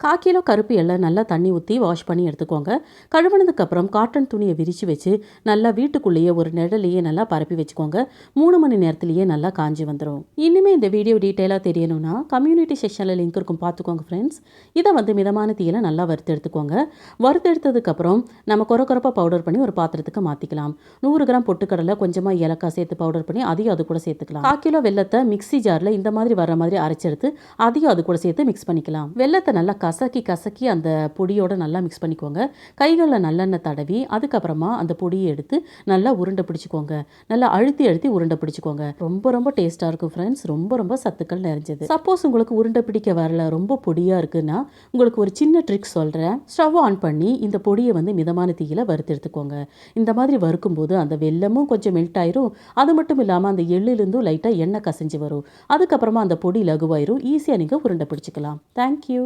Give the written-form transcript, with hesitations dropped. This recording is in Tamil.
1/4 கிலோ கருப்பு எள்ளை நல்லா தண்ணி ஊற்றி வாஷ் பண்ணி எடுத்துக்கோங்க. கழுவுனதுக்கப்புறம் காட்டன் துணியை விரித்து வச்சு நல்லா வீட்டுக்குள்ளேயே ஒரு நிழலையே நல்லா பரப்பி வச்சுக்கோங்க. 3 மணி நேரத்திலேயே நல்லா காஞ்சி வந்துடும். இனிமே இந்த வீடியோ டீட்டெயிலாக தெரியணும்னா கம்யூனிட்டி செக்ஷனில் லிங்க் இருக்கும், பார்த்துக்கோங்க ஃப்ரெண்ட்ஸ். இதை வந்து மிதமான தீயில நல்லா வறுத்து எடுத்துக்கோங்க. வறுத்து எடுத்ததுக்கப்புறம் நம்ம கொரப்பாக பவுடர் பண்ணி ஒரு பாத்திரத்துக்கு மாற்றிக்கலாம். 100 கிராம் பொட்டுக்கடலை, கொஞ்சமாக ஏலக்காய் சேர்த்து பவுடர் பண்ணி அதையும் அது கூட சேர்த்துக்கலாம். 1/4 கிலோ வெல்லத்தை மிக்ஸி ஜாரில் இந்த மாதிரி வர மாதிரி அரைச்செடுத்து அதையும் அது கூட சேர்த்து மிக்ஸ் பண்ணிக்கலாம். வெல்லத்தை நல்லா கசக்கி அந்த பொடியோட நல்லா மிக்ஸ் பண்ணிக்கோங்க. கைகளில் நல்லெண்ணெய் தடவி அதுக்கப்புறமா அந்த பொடியை எடுத்து நல்லா உருண்டை பிடிச்சிக்கோங்க. நல்லா அழுத்தி உருண்டை பிடிச்சிக்கோங்க. ரொம்ப டேஸ்ட்டாக இருக்கும் ஃப்ரெண்ட்ஸ். ரொம்ப சத்துக்கள் நிறைஞ்சது. சப்போஸ் உங்களுக்கு உருண்டை பிடிக்க வரல, ரொம்ப பொடியாக இருக்குன்னா உங்களுக்கு ஒரு சின்ன ட்ரிக் சொல்கிறேன். ஸ்டவ் ஆன் பண்ணி இந்த பொடியை வந்து மிதமான தீயில வறுத்து எடுத்துக்கோங்க. இந்த மாதிரி வறுக்கும்போது அந்த வெல்லமும் கொஞ்சம் மெல்ட் ஆயிரும். அது மட்டும் இல்லாமல் அந்த எள்ளிலிருந்தும் லைட்டாக எண்ணெய் கசிஞ்சு வரும். அதுக்கப்புறமா அந்த பொடி லகுவாயிரும். ஈஸியாக நீங்கள் உருண்டை பிடிச்சிக்கலாம். தேங்க்யூ.